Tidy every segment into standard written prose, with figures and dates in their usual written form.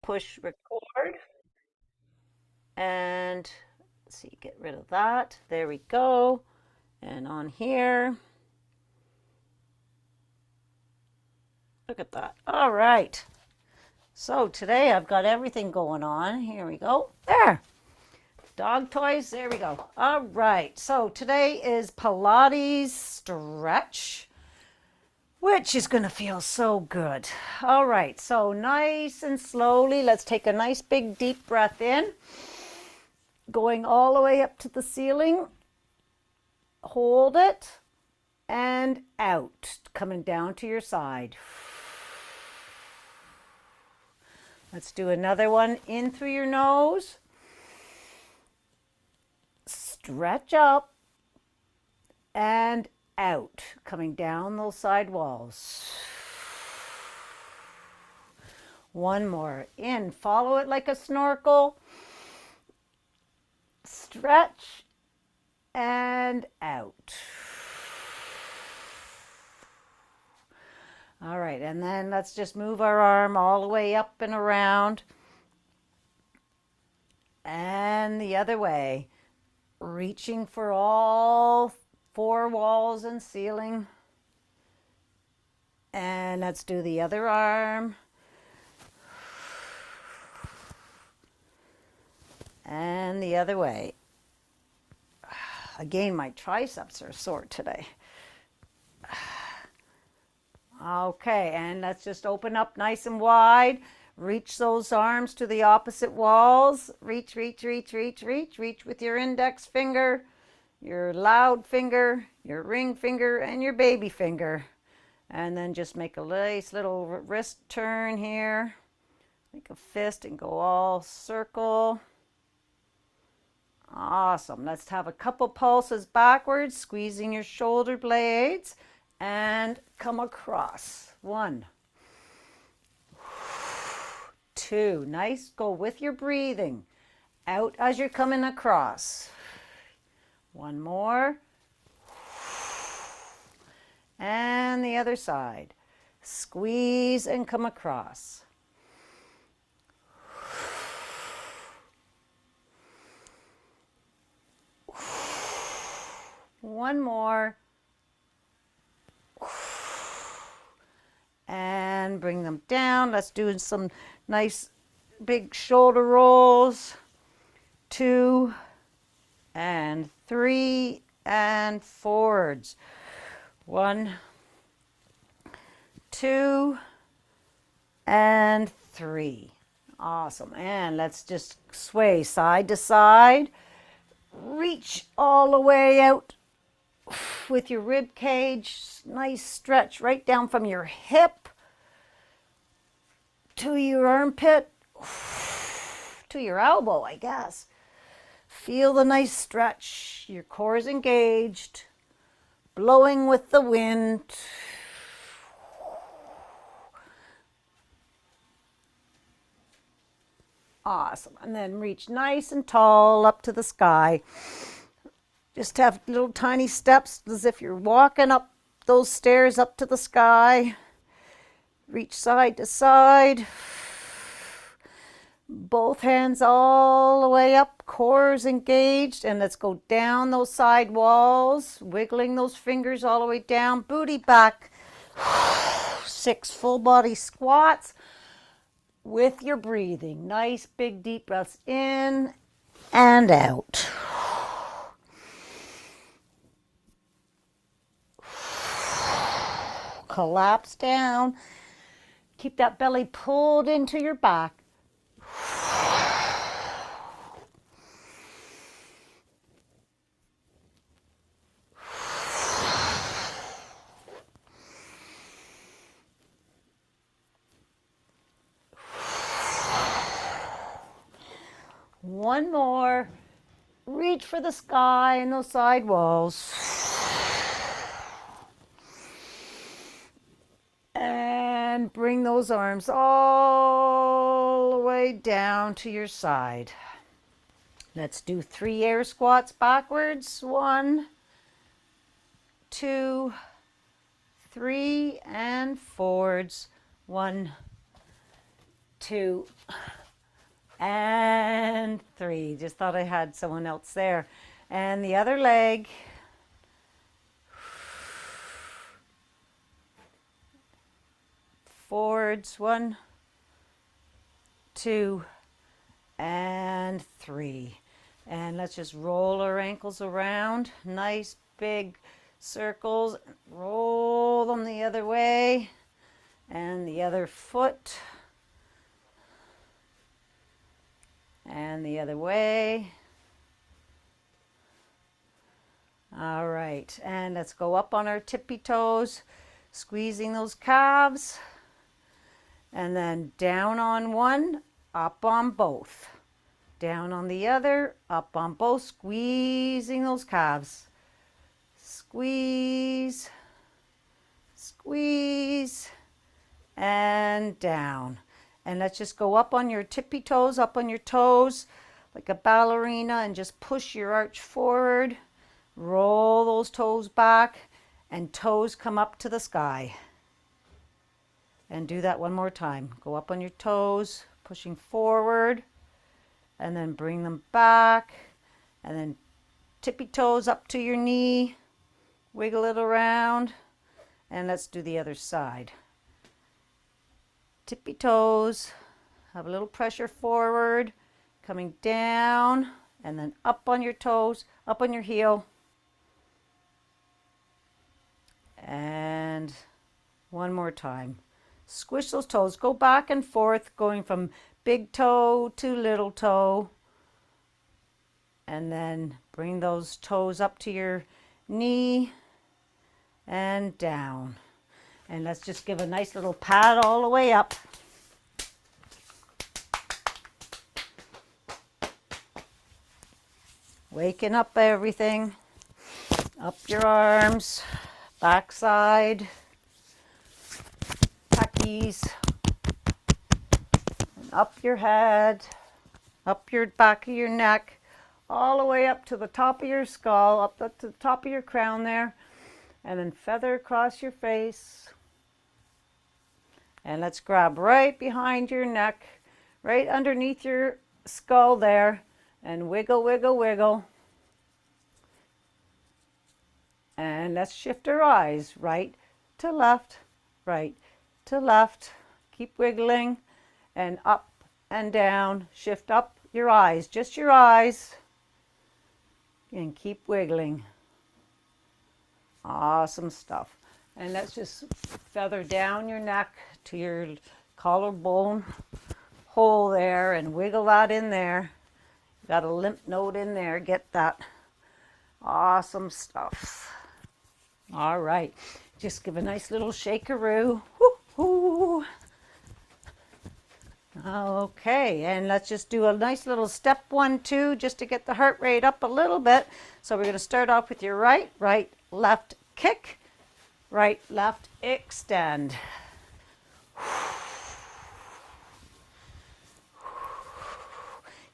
push record and let's see, get rid of that. There we go. And on here, look at that. All right. So today I've got everything going on. Here we go. There. Dog toys. There we go. All right. So today is Pilates stretch, which is going to feel so good. All right. So nice and slowly, let's take a nice big deep breath in, going all the way up to the ceiling. Hold it and out, coming down to your side. Let's do another one in through your nose. Stretch up and out, coming down those side walls. One more. In. Follow it like a snorkel. Stretch and out. All right, and then let's just move our arm all the way up and around. And the other way. Reaching for all four walls and ceiling. And let's do the other arm. And the other way. Again, my triceps are sore today. Okay, and let's just open up nice and wide. Reach those arms to the opposite walls. Reach, reach, reach, reach, reach. Reach with your index finger, your loud finger, your ring finger, and your baby finger. And then just make a nice little wrist turn here. Make a fist and go all circle. Awesome. Let's have a couple pulses backwards, squeezing your shoulder blades and come across. 1, 2. Nice. Go with your breathing. Out as you're coming across. One more. And the other side. Squeeze and come across. One more. And bring them down. Let's do some nice big shoulder rolls. 2 and 3 and forwards. 1, 2 and 3. Awesome. And let's just sway side to side. Reach all the way out with your rib cage. Nice stretch right down from your hip to your armpit to your elbow, I guess. Feel the nice stretch. Your core is engaged, blowing with the wind. Awesome. And then reach nice and tall up to the sky. Just have little tiny steps as if you're walking up those stairs up to the sky. Reach side to side. Both hands all the way up, core is engaged, and let's go down those side walls, wiggling those fingers all the way down, booty back. 6 full body squats with your breathing. Nice big deep breaths in and out. Collapse down. Keep that belly pulled into your back. One more. Reach for the sky and those side walls. And bring those arms all the way down to your side. Let's do 3 air squats backwards. 1, 2, 3, and forwards. 1, 2, and 3. Just thought I had someone else there. And the other leg. Forwards, 1, 2, and 3. And let's just roll our ankles around. Nice big circles. Roll them the other way. And the other foot. And the other way. All right, and let's go up on our tippy toes, squeezing those calves, and then down on one, up on both. Down on the other, up on both, squeezing those calves. Squeeze, squeeze, and down. And let's just go up on your tippy toes, up on your toes, like a ballerina, and just push your arch forward. Roll those toes back, and toes come up to the sky. And do that one more time. Go up on your toes, pushing forward, and then bring them back, and then tippy toes up to your knee. Wiggle it around, and let's do the other side. Tippy toes, have a little pressure forward, coming down, and then up on your toes, up on your heel. And one more time. Squish those toes. Go back and forth, going from big toe to little toe. And then bring those toes up to your knee and down. And let's just give a nice little pat all the way up. Waking up everything. Up your arms. Backside, packies, and up your head, up your back of your neck, all the way up to the top of your skull, up to the top of your crown there, and then feather across your face. And let's grab right behind your neck, right underneath your skull there, and wiggle, wiggle, wiggle. And let's shift our eyes right to left, right to left. Keep wiggling, and up and down. Shift up your eyes, just your eyes, and keep wiggling. Awesome stuff. And let's just feather down your neck to your collarbone hole there and wiggle that in there. Got a lymph node in there, get that. Awesome stuff. All right, just give a nice little shakeroo. Woo-hoo. Okay, and let's just do a nice little step 1, 2, just to get the heart rate up a little bit. So we're going to start off with your right, left, kick, right, left, extend.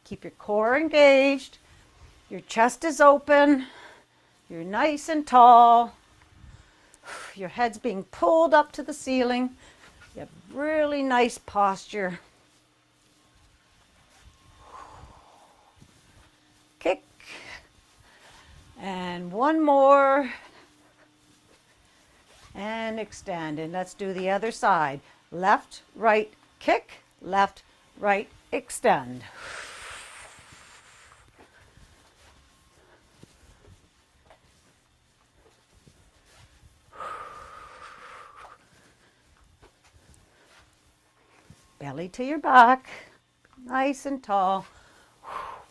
Keep your core engaged. Your chest is open. You're nice and tall. Your head's being pulled up to the ceiling. You have really nice posture. Kick. And one more. And extend. And let's do the other side. Left, right, kick. Left, right, extend. Belly to your back, nice and tall.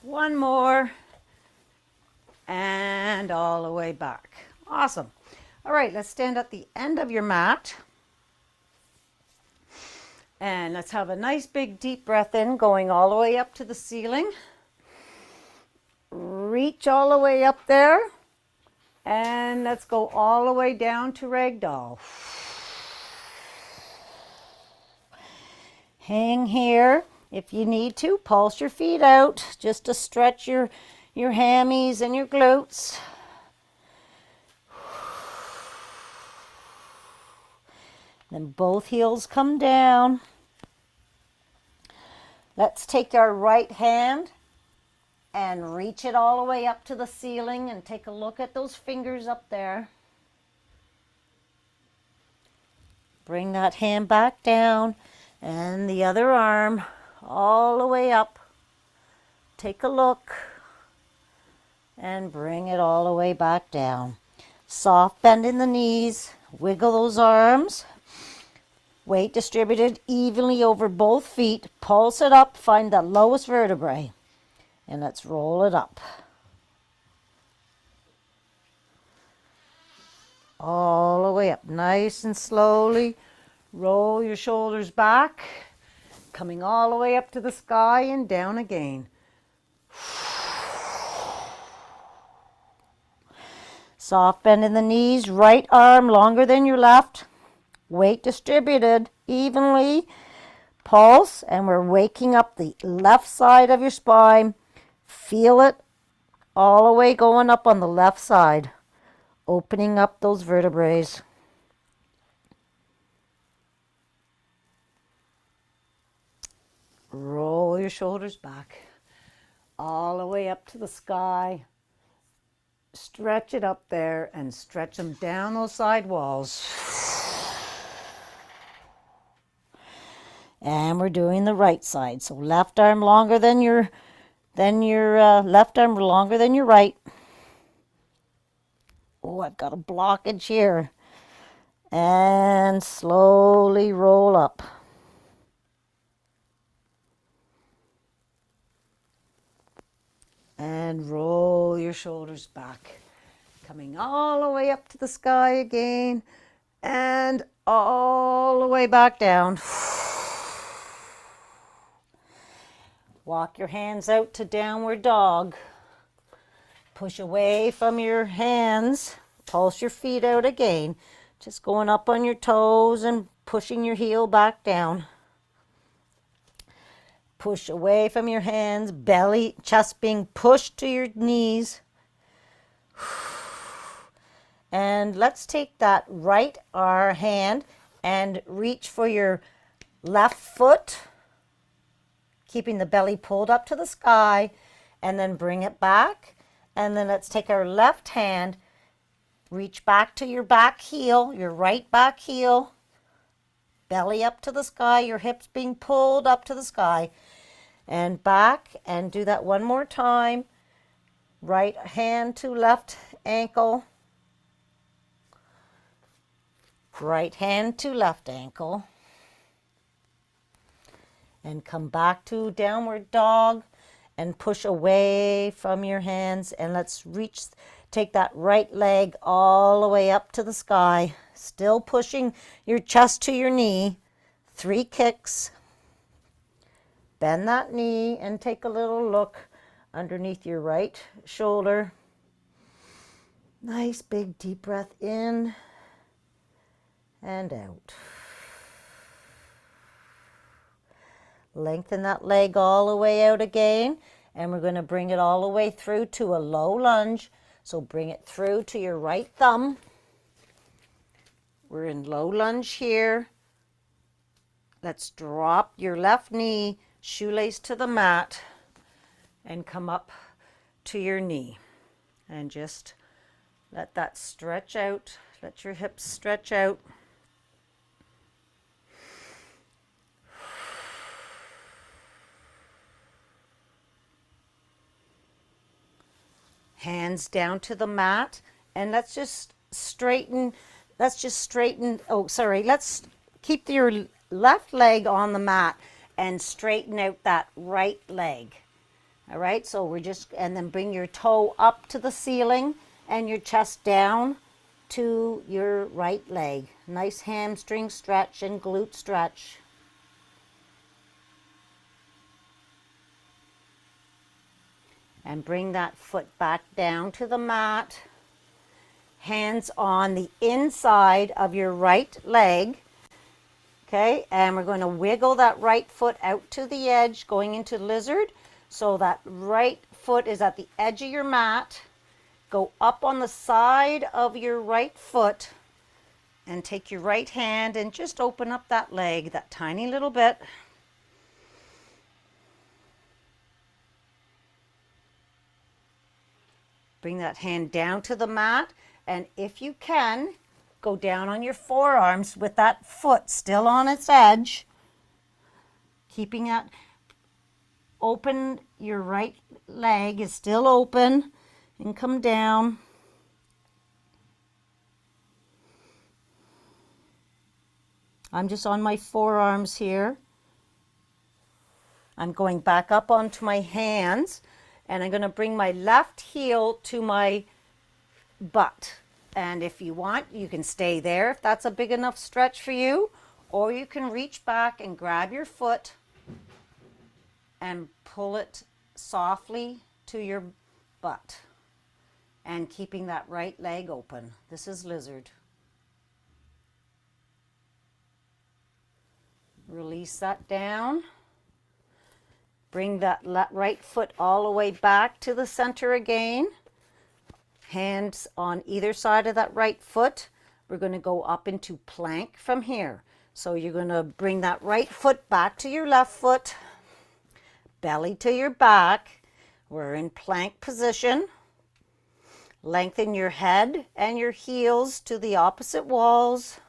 One more, and all the way back. Awesome. All right, let's stand at the end of your mat. And let's have a nice big deep breath in, going all the way up to the ceiling. Reach all the way up there. And let's go all the way down to ragdoll. Hang here. If you need to, pulse your feet out just to stretch your hammies and your glutes. Then both heels come down. Let's take our right hand and reach it all the way up to the ceiling and take a look at those fingers up there. Bring that hand back down and the other arm all the way up. Take a look and bring it all the way back down. Soft bend in the knees, wiggle those arms. Weight distributed evenly over both feet. Pulse it up, find the lowest vertebrae, and let's roll it up. All the way up, nice and slowly. Roll your shoulders back, coming all the way up to the sky and down again. Soft bend in the knees, right arm longer than your left. Weight distributed evenly. Pulse, and we're waking up the left side of your spine. Feel it all the way going up on the left side, opening up those vertebrae. Roll your shoulders back all the way up to the sky. Stretch it up there and stretch them down those side walls. And we're doing the right side. So left arm longer than your left arm longer than your right. Oh, I've got a blockage here. And slowly roll up. And roll your shoulders back. Coming all the way up to the sky again. And all the way back down. Walk your hands out to downward dog. Push away from your hands. Pulse your feet out again. Just going up on your toes and pushing your heel back down. Push away from your hands. Belly, chest being pushed to your knees. And let's take that right hand and reach for your left foot, keeping the belly pulled up to the sky, and then bring it back. And then let's take our left hand, reach back to your back heel, your right back heel, belly up to the sky, your hips being pulled up to the sky, and back, and do that one more time. Right hand to left ankle, right hand to left ankle, and come back to downward dog and push away from your hands. And let's reach, take that right leg all the way up to the sky, still pushing your chest to your knee. 3 kicks. Bend that knee and take a little look underneath your right shoulder. Nice big deep breath in and out. Lengthen that leg all the way out again, and we're going to bring it all the way through to a low lunge. So bring it through to your right thumb. We're in low lunge here. Let's drop your left knee, shoelace to the mat, and come up to your knee. And just let that stretch out. Let your hips stretch out. Hands down to the mat, and let's just straighten, let's keep your left leg on the mat and straighten out that right leg. All right, so and then bring your toe up to the ceiling and your chest down to your right leg. Nice hamstring stretch and glute stretch. And bring that foot back down to the mat. Hands on the inside of your right leg. Okay, and we're going to wiggle that right foot out to the edge, going into lizard. So that right foot is at the edge of your mat. Go up on the side of your right foot and take your right hand and just open up that leg that tiny little bit. Bring that hand down to the mat, and if you can, go down on your forearms with that foot still on its edge, keeping it open. Your right leg is still open, and come down. I'm just on my forearms here. I'm going back up onto my hands, and I'm going to bring my left heel to my butt. And if you want, you can stay there if that's a big enough stretch for you, or you can reach back and grab your foot and pull it softly to your butt, and keeping that right leg open. This is lizard. Release that down. Bring that right foot all the way back to the center again. Hands on either side of that right foot. We're going to go up into plank from here. So you're going to bring that right foot back to your left foot, belly to your back. We're in plank position. Lengthen your head and your heels to the opposite walls,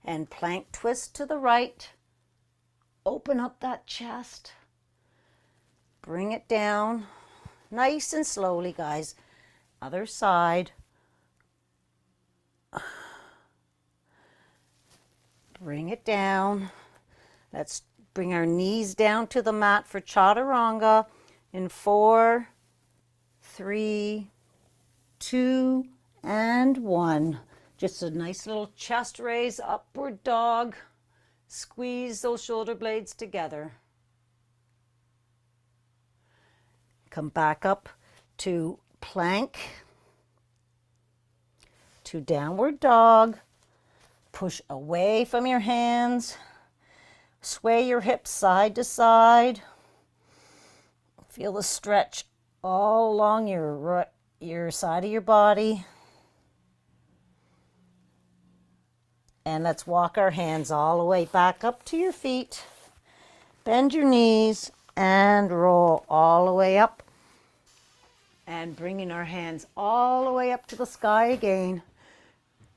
and plank twist to the right. Open up that chest. Bring it down, nice and slowly, guys. Other side. Bring it down. Let's bring our knees down to the mat for chaturanga in 4, 3, 2, and 1. Just a nice little chest raise, upward dog. Squeeze those shoulder blades together. Come back up to plank, to downward dog. Push away from your hands. Sway your hips side to side. Feel the stretch all along your side of your body. And let's walk our hands all the way back up to your feet. Bend your knees and roll all the way up. And bringing our hands all the way up to the sky again.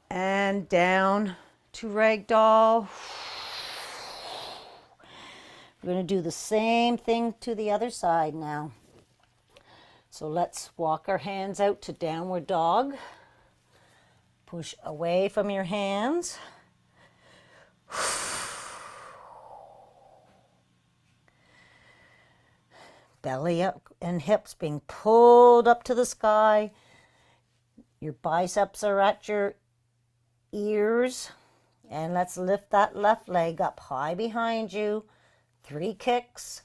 And down to ragdoll. We're going to do the same thing to the other side now. So let's walk our hands out to downward dog. Push away from your hands. Belly up and hips being pulled up to the sky. Your biceps are at your ears. And let's lift that left leg up high behind you. 3 kicks.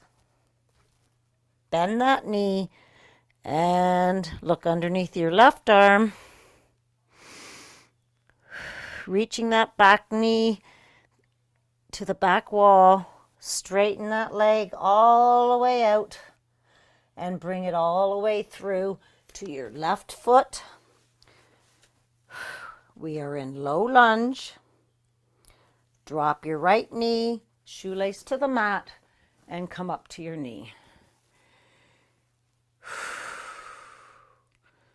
Bend that knee and look underneath your left arm. Reaching that back knee to the back wall. Straighten that leg all the way out. And bring it all the way through to your left foot. We are in low lunge. Drop your right knee, shoelace to the mat, and come up to your knee.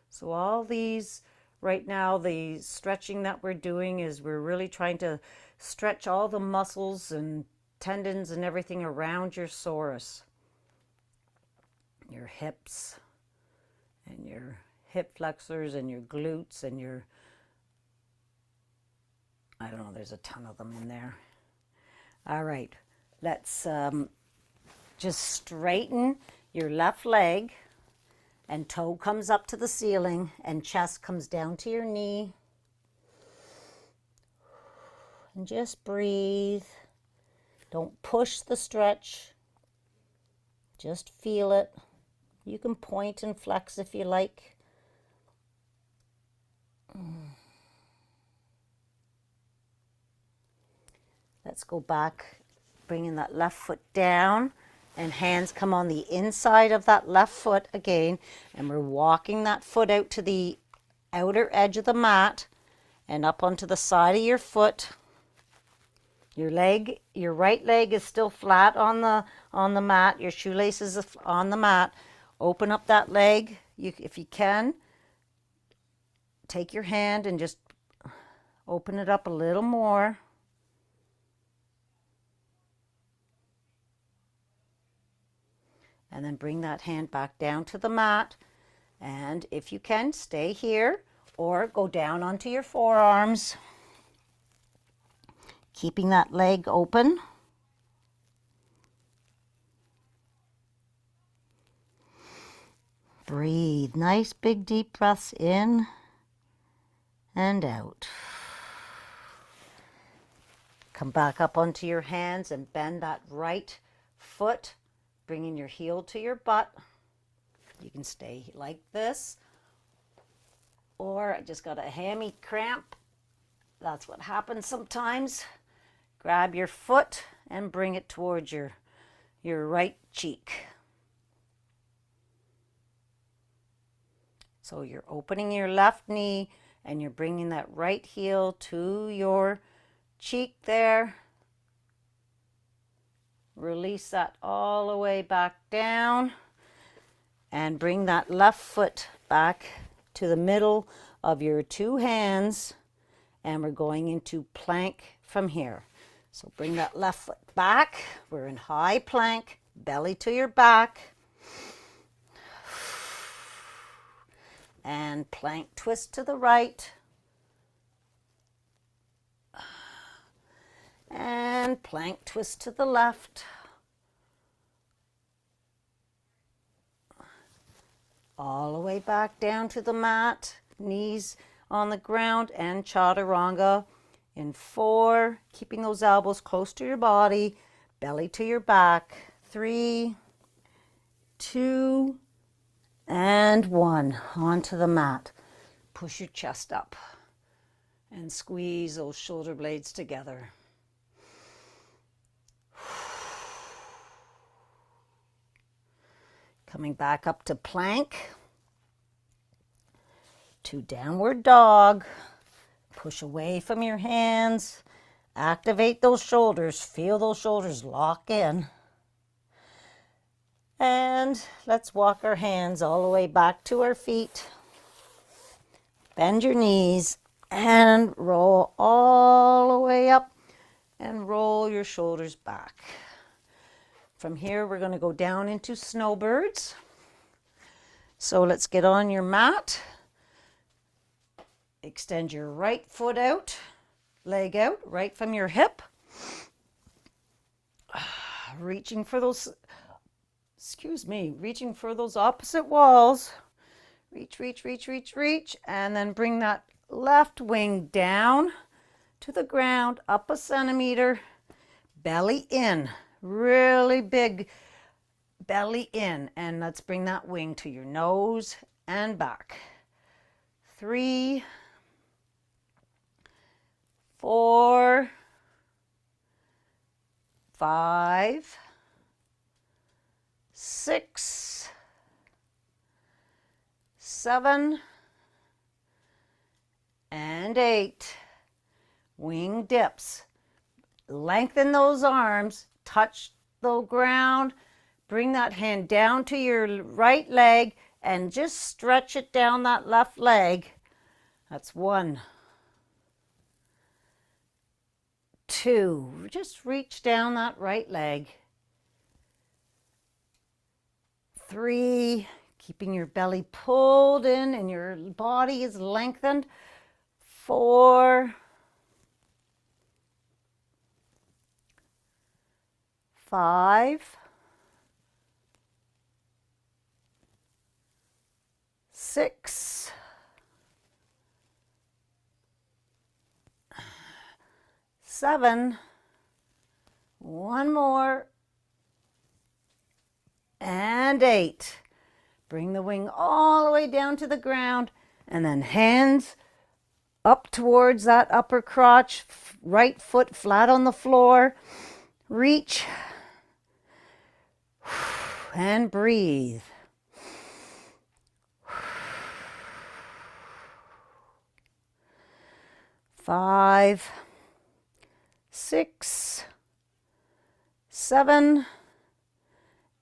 So all these, right now, the stretching that we're doing is we're really trying to stretch all the muscles and tendons and everything around your psoas. Your hips and your hip flexors and your glutes and your, I don't know, there's a ton of them in there. All right, let's just straighten your left leg, and toe comes up to the ceiling and chest comes down to your knee. And just breathe. Don't push the stretch. Just feel it. You can point and flex if you like. Let's go back, bringing that left foot down, and hands come on the inside of that left foot again, and we're walking that foot out to the outer edge of the mat and up onto the side of your foot. Your right leg is still flat on the mat. Your shoelaces are on the mat. Open up that leg if you can. take your hand and just open it up a little more. And then bring that hand back down to the mat. And if you can, stay here or go down onto your forearms, keeping that leg open. Breathe. Nice big deep breaths in and out. Come back up onto your hands and bend that right foot, bringing your heel to your butt. You can stay like this, or I just got a hammy cramp. That's what happens sometimes. Grab your foot and bring it towards your right cheek. So you're opening your left knee and you're bringing that right heel to your cheek there. Release that all the way back down and bring that left foot back to the middle of your two hands, and we're going into plank from here. So bring that left foot back. We're in high plank, belly to your back. And plank twist to the right. And plank twist to the left. All the way back down to the mat. Knees on the ground and chaturanga in 4. Keeping those elbows close to your body. Belly to your back. 3, 2, and 1. Onto the mat. Push your chest up and squeeze those shoulder blades together. Coming back up to plank, to downward dog. Push away from your hands. Activate those shoulders. Feel those shoulders lock in. And let's walk our hands all the way back to our feet. Bend your knees and roll all the way up and roll your shoulders back. From here, we're going to go down into snowbirds. So let's get on your mat. Extend your right foot out, leg out, right from your hip. Reaching for those opposite walls. Reach, reach, reach, reach, reach. And then bring that left wing down to the ground, up a centimeter, belly in. Really big belly in. And let's bring that wing to your nose and back. 3, 4, 5, 6, 7, and 8. Wing dips. Lengthen those arms. Touch the ground. Bring that hand down to your right leg and just stretch it down that left leg. That's 1, 2. Just reach down that right leg. 3. Keeping your belly pulled in and your body is lengthened. 4, 5, 6, 7, 1 more, and 8. Bring the wing all the way down to the ground, and then hands up towards that upper crotch, right foot flat on the floor. Reach and breathe. Five, 6, 7,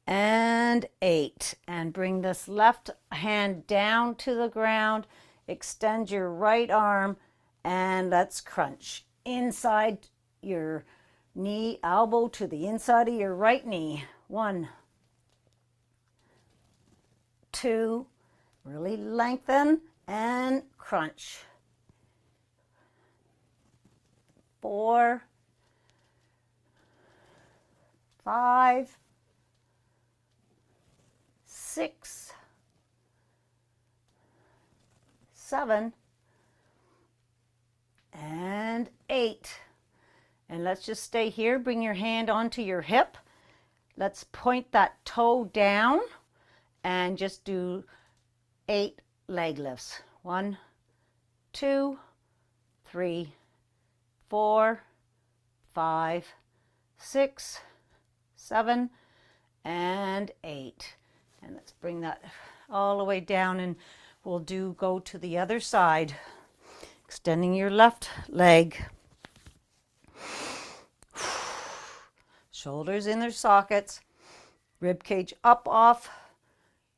and 8. And bring this left hand down to the ground. extend your right arm, and let's crunch inside your knee, elbow to the inside of your right knee. 1, 2, really lengthen and crunch. 4, 5, 6, 7, and 8. And let's just stay here. Bring your hand onto your hip. Let's point that toe down and just do 8 leg lifts. 1, 2, 3, 4, 5, 6, 7, and 8. And let's bring that all the way down, and we'll go to the other side. Extending your left leg. Shoulders in their sockets. Rib cage up off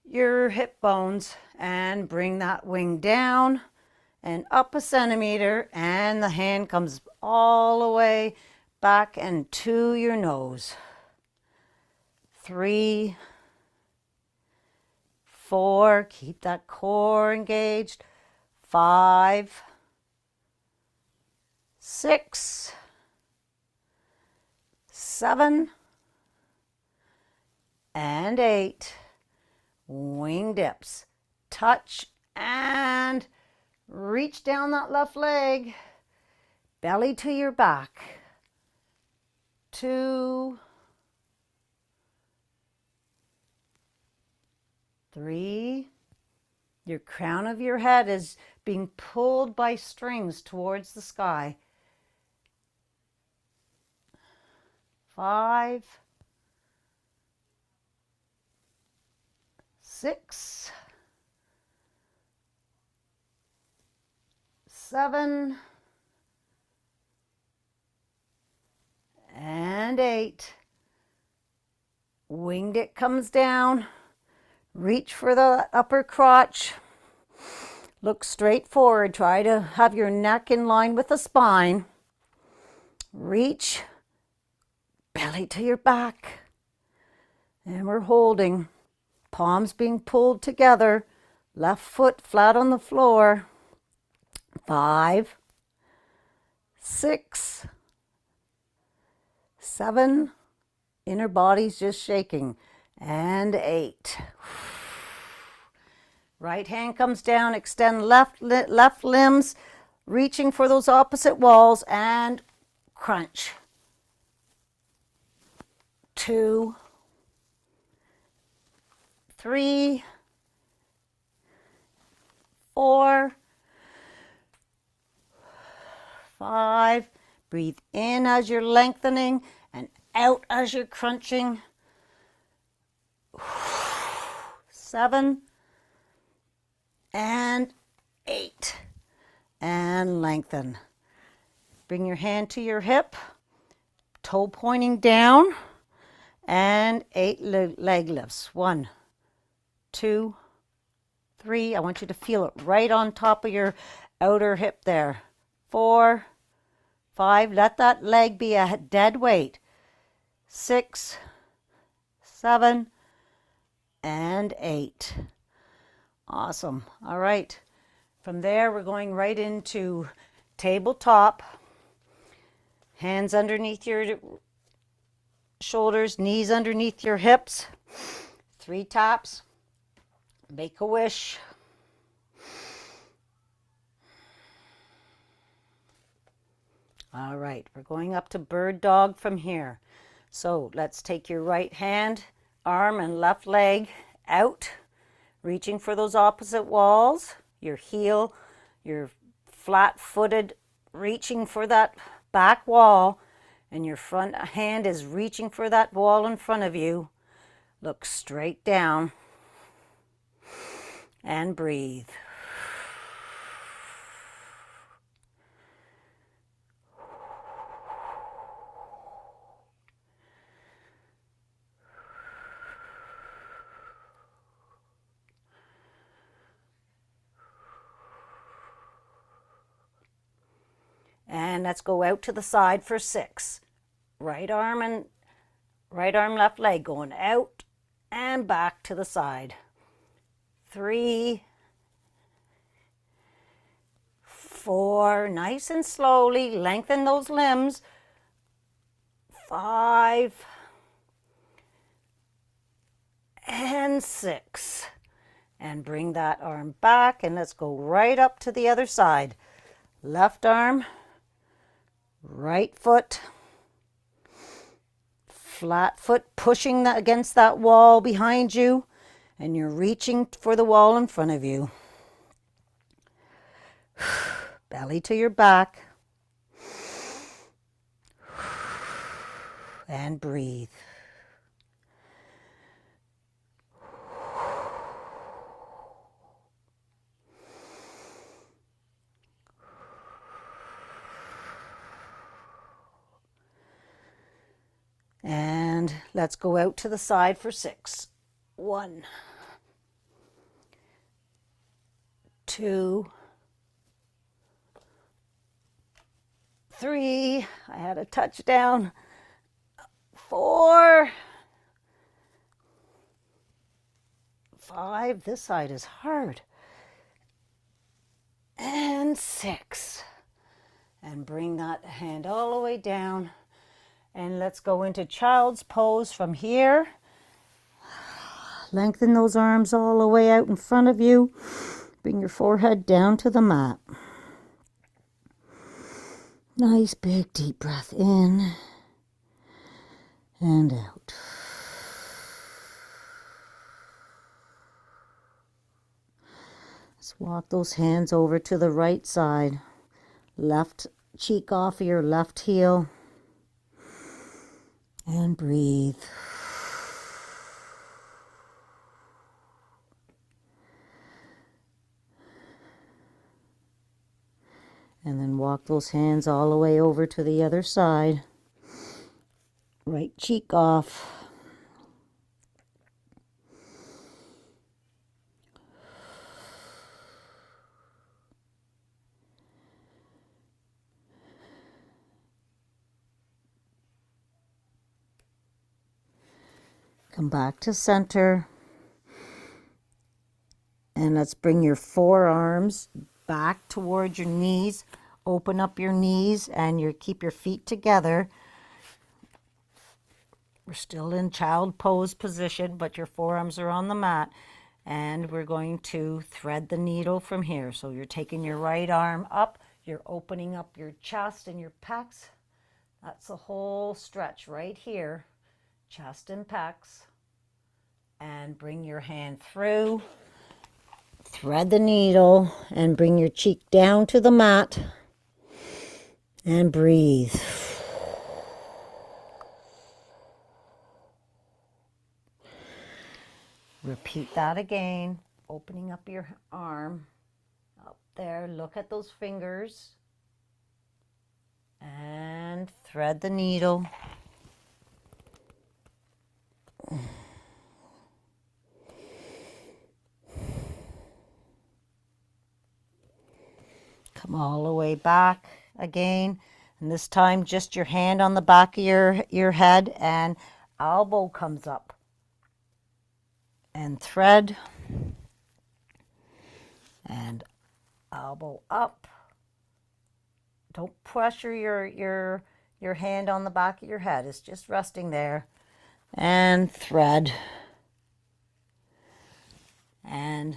your hip bones, and bring that wing down and up a centimeter, and the hand comes all the way back and to your nose. 3, 4, keep that core engaged. 5, 6, 7, and 8. Wing dips. Touch and reach down that left leg. Belly to your back. 2, 3. Your crown of your head is being pulled by strings towards the sky. 5, 6, 7, and 8. Wing dip comes down. Reach for the upper crotch. Look straight forward. Try to have your neck in line with the spine. Reach. Belly to your back. And we're holding. Palms being pulled together. Left foot flat on the floor. 5, 6, 7. Inner body's just shaking. And 8. Right hand comes down. Extend left limbs. Reaching for those opposite walls. And crunch. 2, 3, 4, 5. Breathe in as you're lengthening and out as you're crunching. 7 and 8. And lengthen. Bring your hand to your hip. Toe pointing down. And 8 leg lifts. 1, 2, 3. I want you to feel it right on top of your outer hip there. 4, 5. Let that leg be a dead weight. 6, 7, and 8. Awesome. All right. From there, we're going right into tabletop. Hands underneath your shoulders, knees underneath your hips. 3 taps. Make a wish. All right, we're going up to bird dog from here. So let's take your right hand, arm, and left leg out, reaching for those opposite walls. Your heel, your flat-footed, reaching for that back wall, and your front hand is reaching for that wall in front of you. Look straight down and breathe. And let's go out to the side for 6. Right arm, left leg going out and back to the side. 3, 4, nice and slowly, lengthen those limbs. 5 and 6. And bring that arm back, and let's go right up to the other side. Left arm, right foot, flat foot pushing against that wall behind you, and you're reaching for the wall in front of you. Belly to your back. And breathe. And let's go out to the side for 6. 1, 2, 3. I had a touchdown. 4, 5. This side is hard. And 6. And bring that hand all the way down. And let's go into child's pose from here. Lengthen those arms all the way out in front of you. Bring your forehead down to the mat. Nice big deep breath in and out. Let's walk those hands over to the right side. Left cheek off of your left heel. And breathe. And then walk those hands all the way over to the other side. Right cheek off. Come back to center. And let's bring your forearms back towards your knees. Open up your knees and keep your feet together. We're still in child pose position, but your forearms are on the mat. And we're going to thread the needle from here. So you're taking your right arm up. You're opening up your chest and your pecs. That's a whole stretch right here. Chest and pecs. And bring your hand through. Thread the needle and bring your cheek down to the mat and breathe. Repeat that again, opening up your arm up there. Look at those fingers and thread the needle. Come all the way back again, and this time just your hand on the back of your head and elbow comes up. And thread and elbow up. Don't pressure your hand on the back of your head. It's just resting there. And thread. And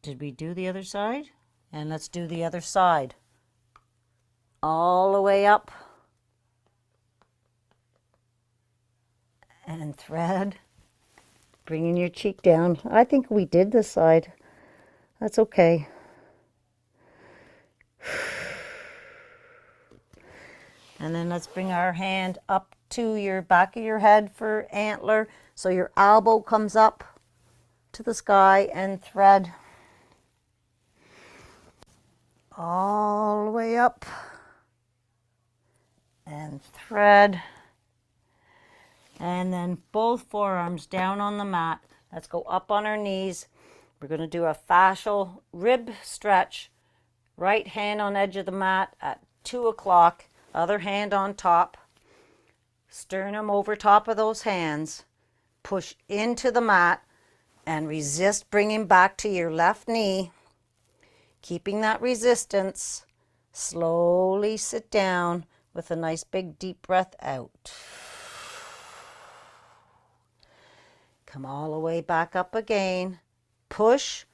did we do the other side? And let's do the other side. All the way up. And thread. Bringing your cheek down. I think we did this side. That's okay. And then let's bring our hand up to your back of your head for antler. So your elbow comes up to the sky and thread. All the way up. And thread. And then both forearms down on the mat. Let's go up on our knees. We're going to do a fascial rib stretch Right hand on edge of the mat at 2 o'clock, other hand on top. Sternum over top of those hands. Push into the mat and resist bringing back to your left knee. Keeping that resistance. Slowly sit down with a nice big deep breath out. Come all the way back up again. Push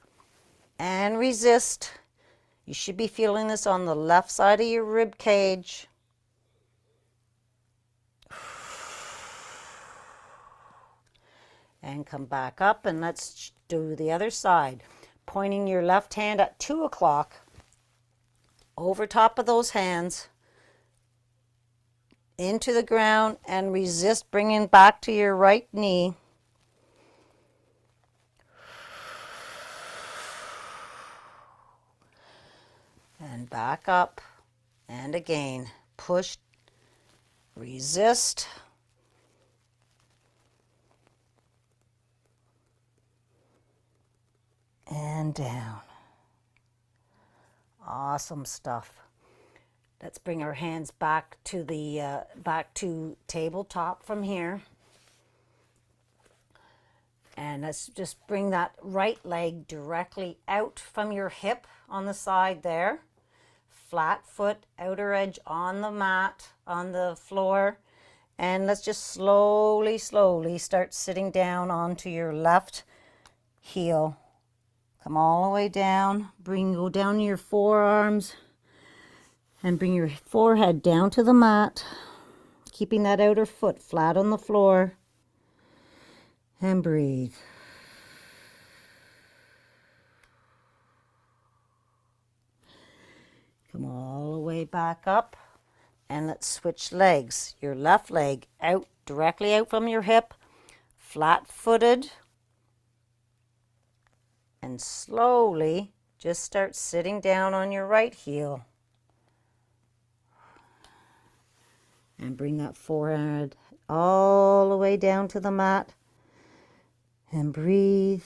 and resist. You should be feeling this on the left side of your rib cage. And come back up, and let's do the other side. Pointing your left hand at 2 o'clock over top of those hands into the ground and resist bringing back to your right knee. And back up, and again, push, resist, and down. Awesome stuff. Let's bring our hands back to the back to tabletop from here. And let's just bring that right leg directly out from your hip on the side there. Flat foot, outer edge on the mat, on the floor. And let's just slowly, slowly start sitting down onto your left heel. Come all the way down. Go down your forearms and bring your forehead down to the mat. Keeping that outer foot flat on the floor. And breathe. Come all the way back up, and let's switch legs. Your left leg out, directly out from your hip, flat-footed, and slowly just start sitting down on your right heel. And bring that forehead all the way down to the mat, and breathe.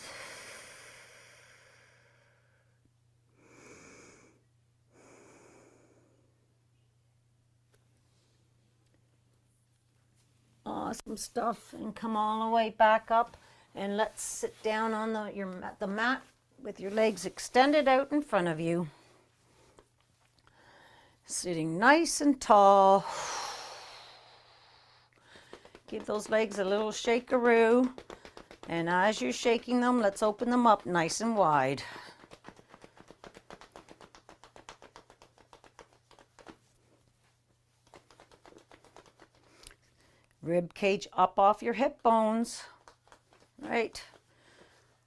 Awesome stuff. And come all the way back up, and let's sit down on the mat with your legs extended out in front of you. Sitting nice and tall. Give those legs a little shakeroo. And as you're shaking them, let's open them up nice and wide. Rib cage up off your hip bones. Right.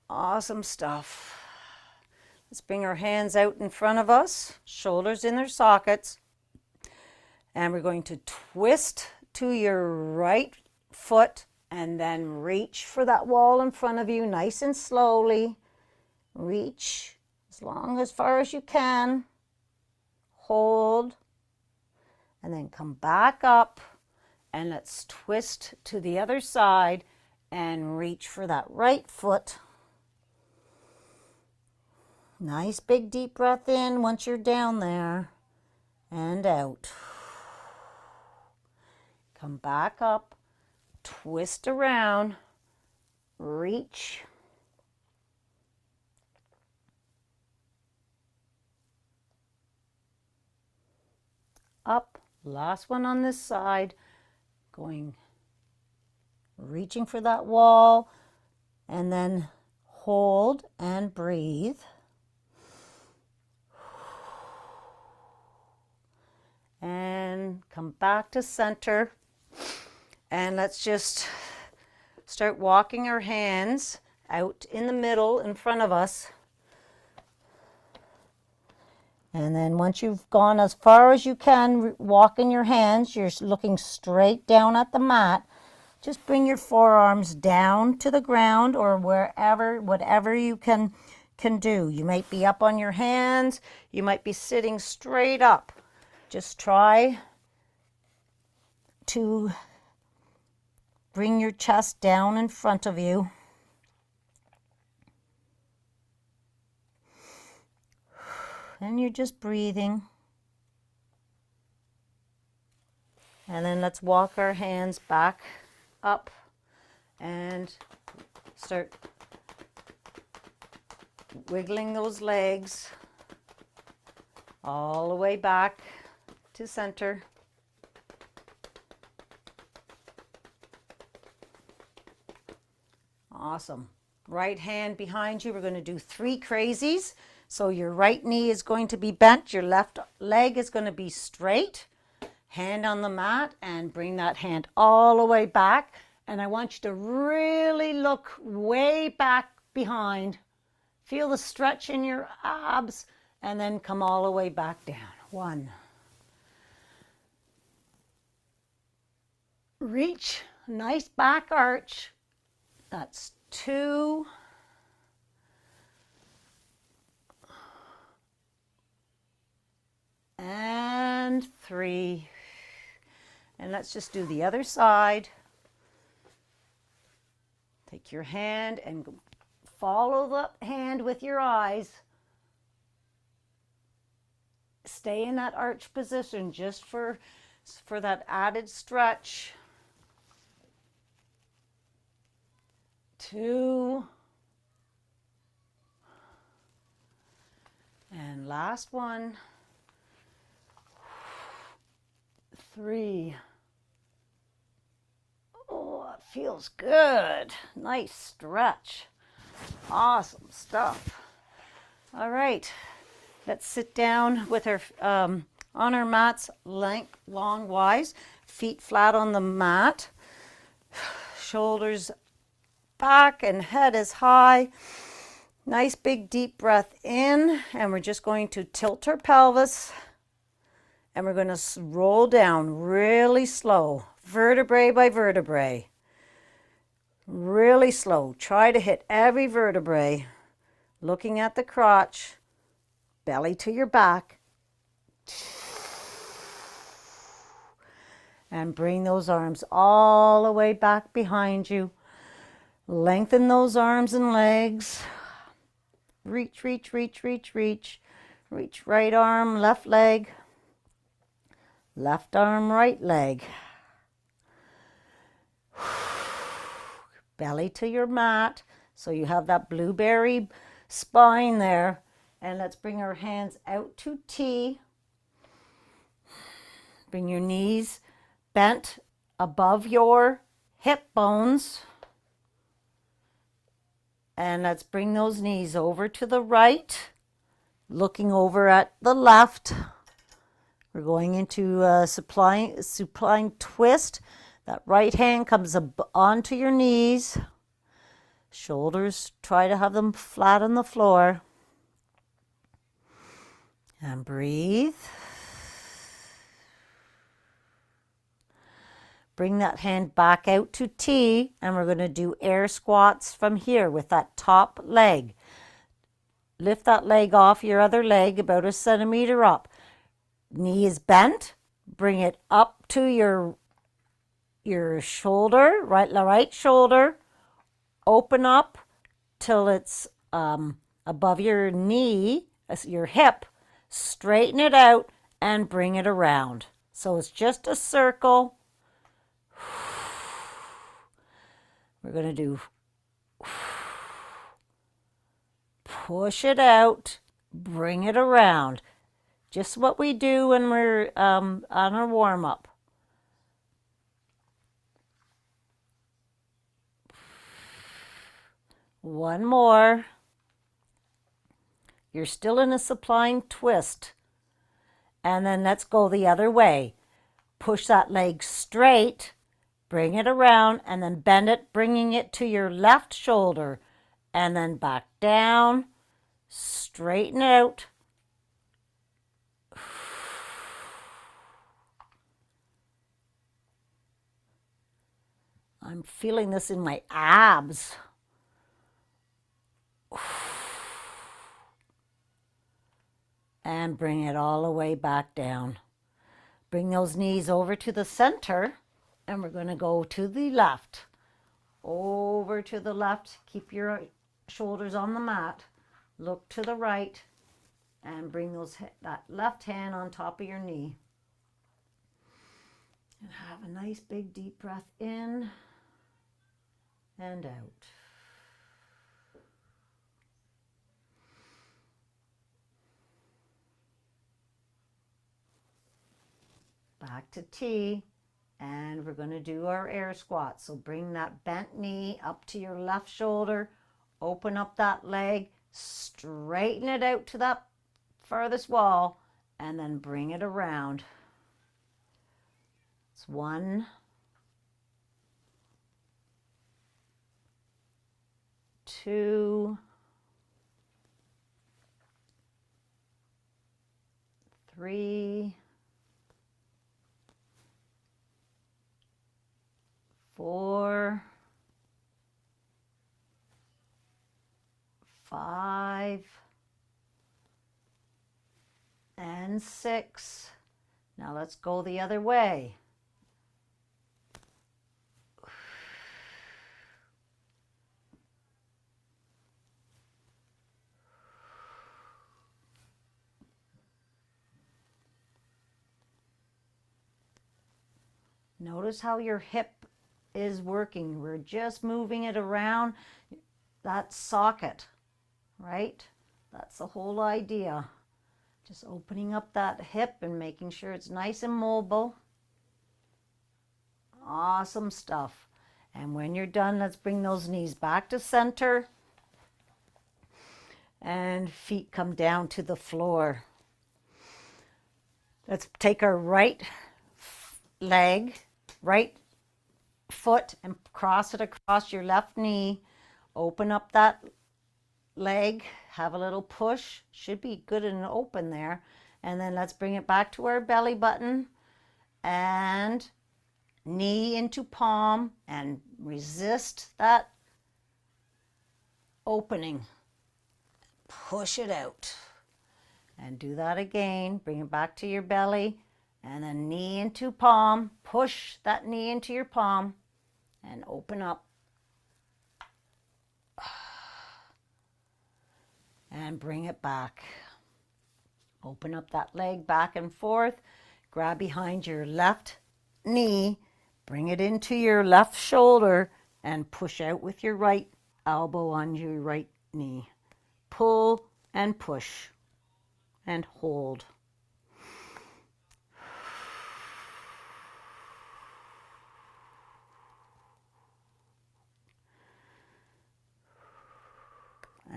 Awesome stuff. Let's bring our hands out in front of us, shoulders in their sockets. And we're going to twist to your right foot and then reach for that wall in front of you nice and slowly. Reach as far as you can. Hold. And then come back up. And let's twist to the other side and reach for that right foot. Nice big deep breath in once you're down there and out. Come back up, twist around, reach. Up, last one on this side. Reaching for that wall, and then hold and breathe. And come back to center. And let's just start walking our hands out in the middle in front of us. And then once you've gone as far as you can, walking your hands, you're looking straight down at the mat. Just bring your forearms down to the ground or whatever you can do. You might be up on your hands. You might be sitting straight up. Just try to bring your chest down in front of you. And you're just breathing. And then let's walk our hands back up and start wiggling those legs all the way back to center. Awesome. Right hand behind you. We're going to do 3 crazies. So your right knee is going to be bent. Your left leg is going to be straight. Hand on the mat and bring that hand all the way back. And I want you to really look way back behind. Feel the stretch in your abs and then come all the way back down. 1. Reach, nice back arch. That's 2. And 3. And let's just do the other side. Take your hand and follow the hand with your eyes. Stay in that arch position just for that added stretch. 2. And last one. 3. Oh, it feels good. Nice stretch. Awesome stuff. All right, let's sit down with our on our mats, long wise, feet flat on the mat, shoulders back and head is high. Nice big deep breath in, and we're just going to tilt our pelvis. And we're going to roll down really slow, vertebrae by vertebrae. Really slow. Try to hit every vertebrae. Looking at the crotch, belly to your back. And bring those arms all the way back behind you. Lengthen those arms and legs. Reach, reach, reach, reach, reach. Reach right arm, left leg. Left arm, right leg. Belly to your mat. So you have that blueberry spine there. And let's bring our hands out to T. Bring your knees bent above your hip bones. And let's bring those knees over to the right. Looking over at the left. We're going into a supine twist. That right hand comes onto your knees. Shoulders, try to have them flat on the floor. And breathe. Bring that hand back out to T, and we're going to do air squats from here with that top leg. Lift that leg off your other leg about 1 centimeter up. Knee is bent. Bring it up to your shoulder, right shoulder. Open up till it's above your knee, your hip. Straighten it out and bring it around. So it's just a circle. We're going to do push it out, bring it around. Just what we do when we're on our warm-up. One more. You're still in a supine twist. And then let's go the other way. Push that leg straight, bring it around, and then bend it, bringing it to your left shoulder. And then back down, straighten out. I'm feeling this in my abs. And bring it all the way back down. Bring those knees over to the center, and we're going to go to the left. Over to the left. Keep your shoulders on the mat. Look to the right And bring that left hand on top of your knee. And have a nice big deep breath in and out. Back to T, and we're going to do our air squat. So bring that bent knee up to your left shoulder, open up that leg, straighten it out to that farthest wall, and then bring it around. It's 1, 2, 3, 4, 5, and 6. Now let's go the other way. Notice how your hip is working. We're just moving it around that socket, right? That's the whole idea. Just opening up that hip and making sure it's nice and mobile. Awesome stuff. And when you're done, let's bring those knees back to center. And feet come down to the floor. Let's take our right leg, right foot, and cross it across your left knee. Open up that leg, have a little push, should be good and open there. And then let's bring it back to our belly button and knee into palm and resist that opening. Push it out. And do that again. Bring it back to your belly and then knee into palm. Push that knee into your palm and open up. And bring it back. Open up that leg back and forth. Grab behind your left knee. Bring it into your left shoulder and push out with your right elbow on your right knee. Pull and push and hold.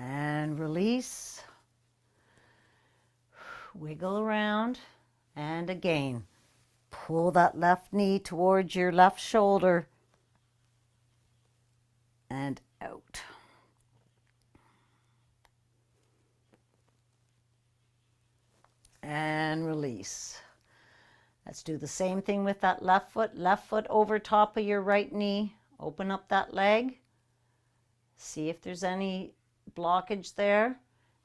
And release. Wiggle around. And again, pull that left knee towards your left shoulder and out. And release. Let's do the same thing with that left foot over top of your right knee. Open up that leg. See if there's any blockage there.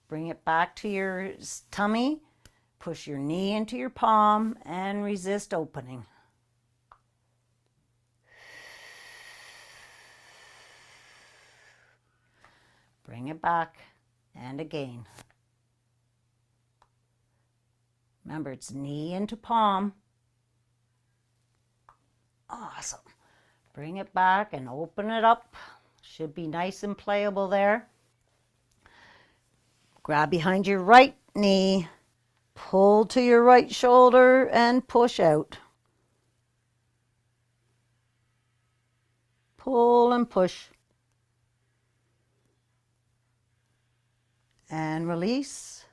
Bring it back to your tummy. Push your knee into your palm and resist opening. Bring it back and again. Remember, it's knee into palm. Awesome. Bring it back and open it up. Should be nice and playable there. Grab behind your right knee. Pull to your right shoulder and push out. Pull and push. And release.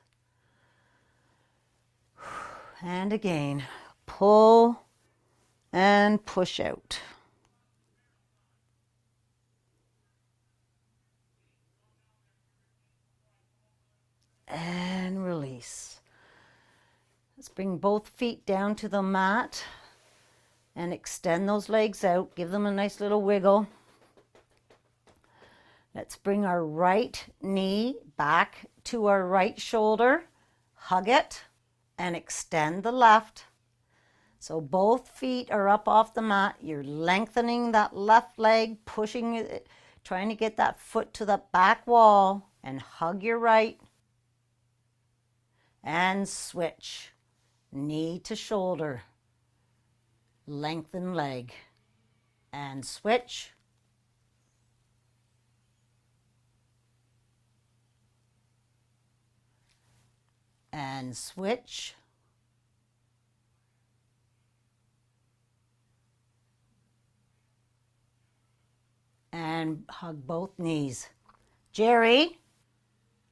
And again, pull and push out. And release. Let's bring both feet down to the mat and extend those legs out. Give them a nice little wiggle. Let's bring our right knee back to our right shoulder. Hug it and extend the left. So both feet are up off the mat. You're lengthening that left leg, pushing it, trying to get that foot to the back wall, and hug your right. and switch. Knee to shoulder, lengthen leg, and switch. And switch. And hug both knees. Jerry.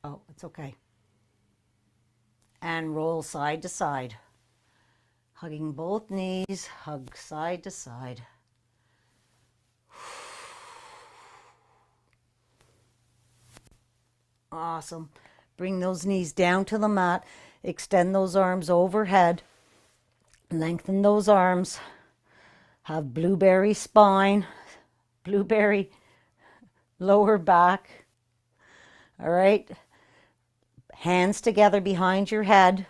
Oh, it's okay. And roll side to side. Hugging both knees, hug side to side. Awesome. Bring those knees down to the mat. Extend those arms overhead. Lengthen those arms. Have blueberry spine, blueberry lower back. All right. Hands together behind your head.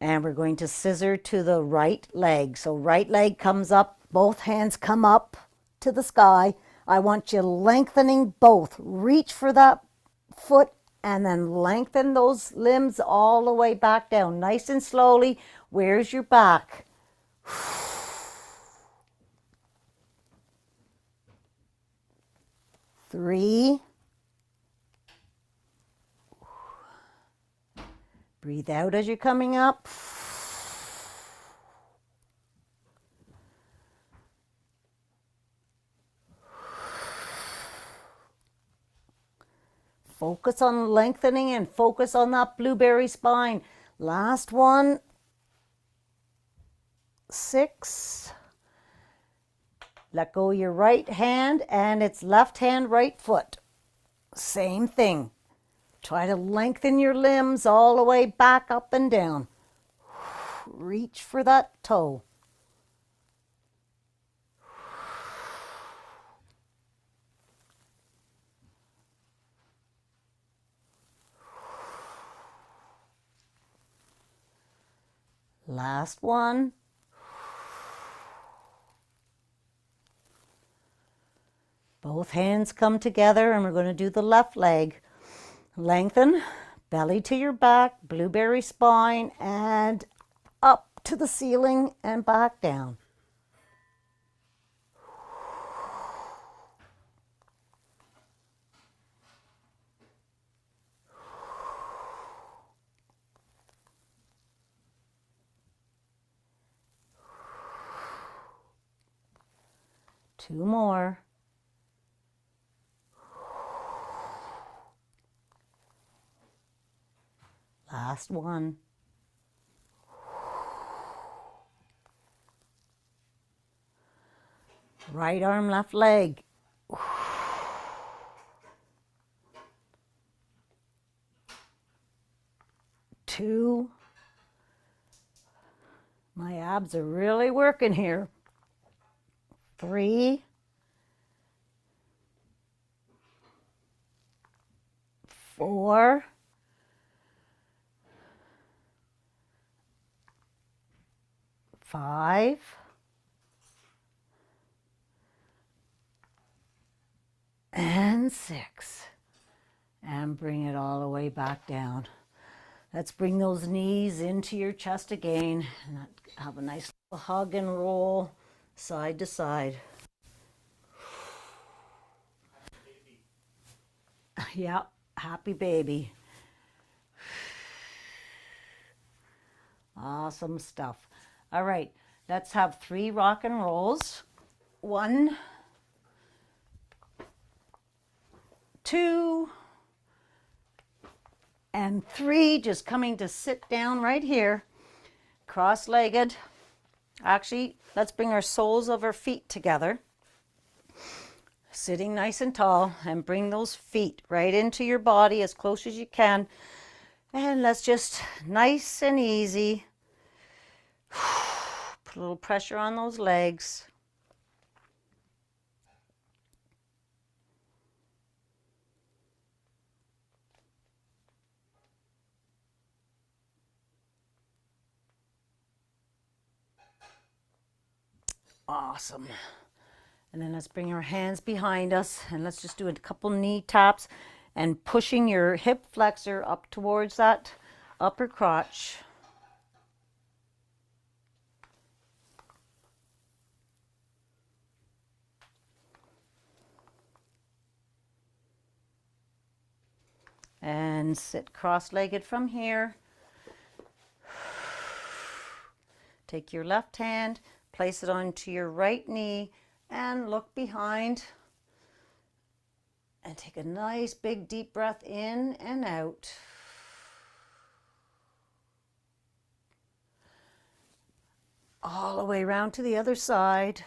And we're going to scissor to the right leg. So right leg comes up, both hands come up to the sky. I want you lengthening both. Reach for that foot and then lengthen those limbs all the way back down. Nice and slowly. Where's your back? 3. Breathe out as you're coming up. Focus on lengthening and focus on that blueberry spine. Last one. 6. Let go your right hand and it's left hand, right foot. Same thing. Try to lengthen your limbs all the way back up and down. Reach for that toe. Last one. Both hands come together and we're going to do the left leg. Lengthen, belly to your back, blueberry spine, and up to the ceiling and back down. Two more. Last one. Right arm, left leg. 2. My abs are really working here. 3. 4. 5. And 6. And bring it all the way back down. Let's bring those knees into your chest again and have a nice little hug and roll side to side. Yeah, happy baby. Awesome stuff. All right, let's have 3 rock and rolls. 1, 2, and 3. Just coming to sit down right here, cross-legged. Actually, let's bring our soles of our feet together. Sitting nice and tall, and bring those feet right into your body as close as you can. And let's just nice and easy. Put a little pressure on those legs. Awesome. And then let's bring our hands behind us and let's just do a couple knee taps and pushing your hip flexor up towards that upper crotch. And sit cross-legged from here. Take your left hand, place it onto your right knee, and look behind. And take a nice big deep breath in and out. All the way around to the other side.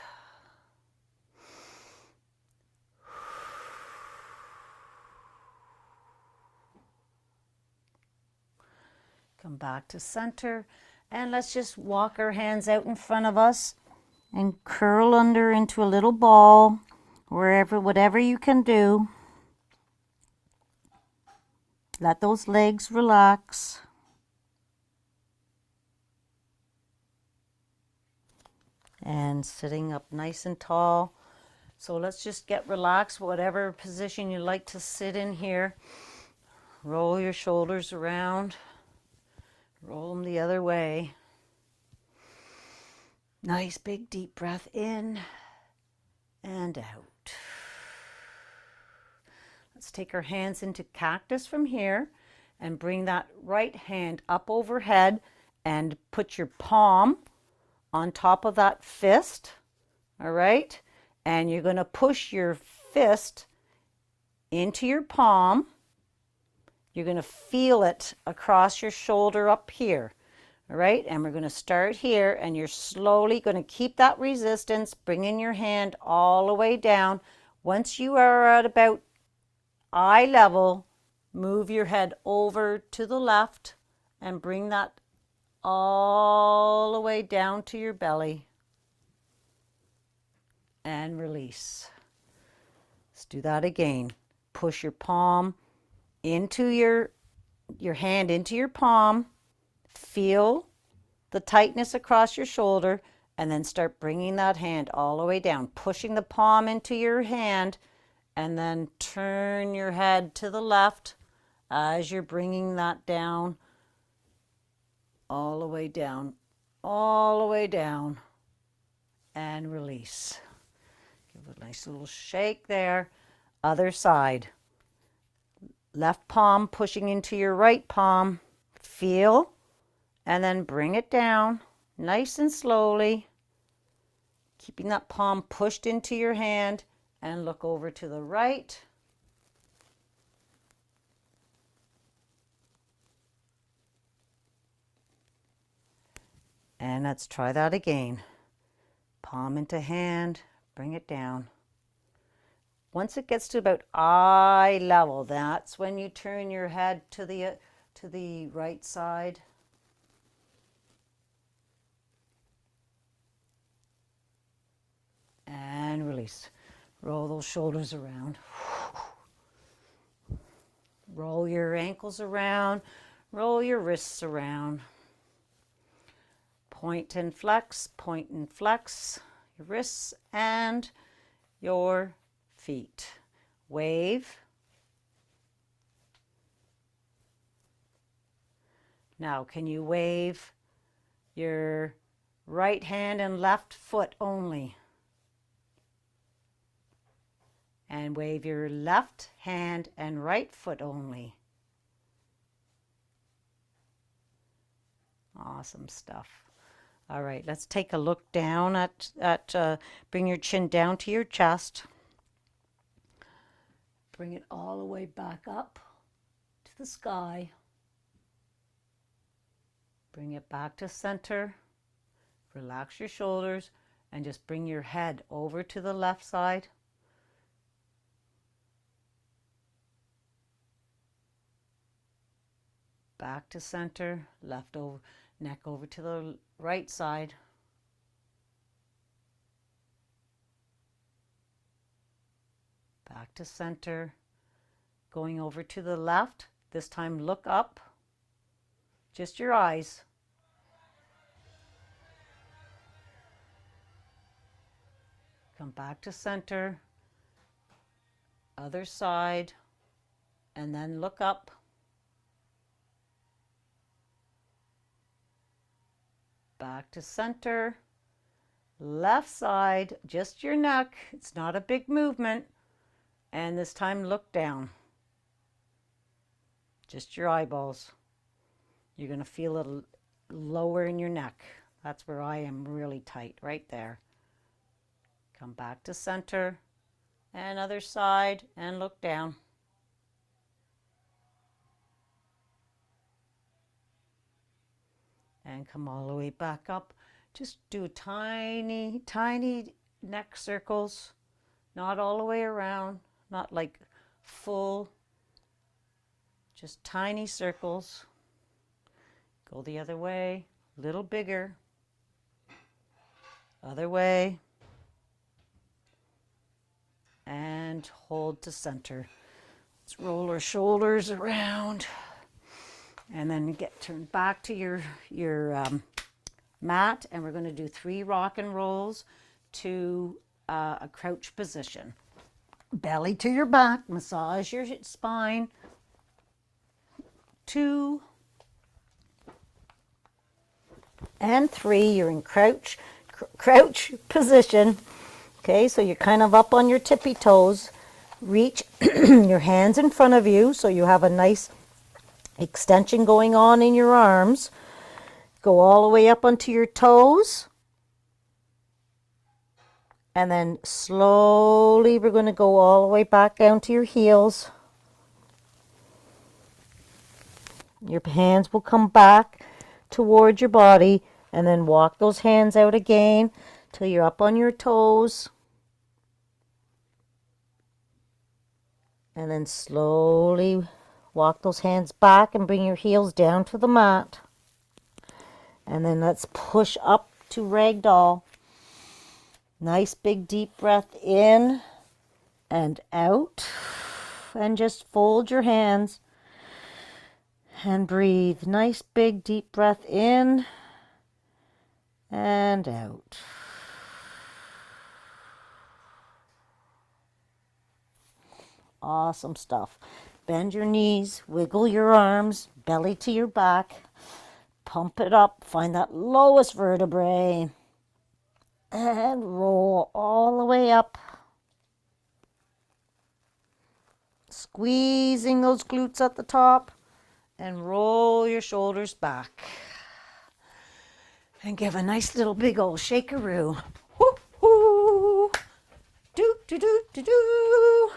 Come back to center, and let's just walk our hands out in front of us and curl under into a little ball, whatever you can do. Let those legs relax. And sitting up nice and tall. So let's just get relaxed, whatever position you like to sit in here. Roll your shoulders around. Roll them the other way. Nice big deep breath in and out. Let's take our hands into cactus from here and bring that right hand up overhead and put your palm on top of that fist. All right? And you're going to push your fist into your palm. You're going to feel it across your shoulder up here. All right, and we're going to start here, and you're slowly going to keep that resistance, bringing your hand all the way down. Once you are at about eye level, move your head over to the left and bring that all the way down to your belly. And release. Let's do that again. Push your palm into your hand into your palm. Feel the tightness across your shoulder, and then start bringing that hand all the way down, pushing the palm into your hand, and then turn your head to the left as you're bringing that down, all the way down, all the way down, and release. Give it a nice little shake there. Other side. Left palm pushing into your right palm. Feel, and then bring it down nice and slowly, keeping that palm pushed into your hand, and look over to the right. And let's try that again. Palm into hand, bring it down. Once it gets to about eye level, that's when you turn your head to the right side. And release. Roll those shoulders around. Roll your ankles around. Roll your wrists around. Point and flex your wrists and your feet. Wave. Now, can you wave your right hand and left foot only? And wave your left hand and right foot only. Awesome stuff. All right, let's take a look down bring your chin down to your chest. Bring it all the way back up to the sky. Bring it back to center. Relax your shoulders and just bring your head over to the left side. Back to center, neck over to the right side. Back to center, going over to the left. This time look up, just your eyes. Come back to center, other side, and then look up. Back to center. Left side, just your neck. It's not a big movement. And this time look down. Just your eyeballs. You're going to feel it lower in your neck. That's where I am really tight, right there. Come back to center. And other side, and look down. And come all the way back up. Just do tiny, tiny neck circles. Not all the way around. Not like full. Just tiny circles. Go the other way. A little bigger. Other way. And hold to center. Let's roll our shoulders around. And then turn back to your mat, and we're going to do 3 rock and rolls to a crouch position. Belly to your back, massage your spine. 2 and 3, you're in crouch position. Okay, so you're kind of up on your tippy toes. Reach your hands in front of you so you have a nice extension going on in your arms. Go all the way up onto your toes. And then slowly we're going to go all the way back down to your heels. Your hands will come back towards your body, and then walk those hands out again till you're up on your toes. And then slowly walk those hands back and bring your heels down to the mat. And then let's push up to ragdoll. Nice big deep breath in and out. And just fold your hands and breathe. Nice big deep breath in and out. Awesome stuff. Bend your knees, wiggle your arms, belly to your back. Pump it up, find that lowest vertebrae. And roll all the way up. Squeezing those glutes at the top. And roll your shoulders back. And give a nice little big old shakeroo. Whoo, whoo. Do, do, do, do, do.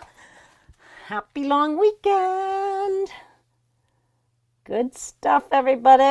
Happy long weekend. Good stuff, everybody.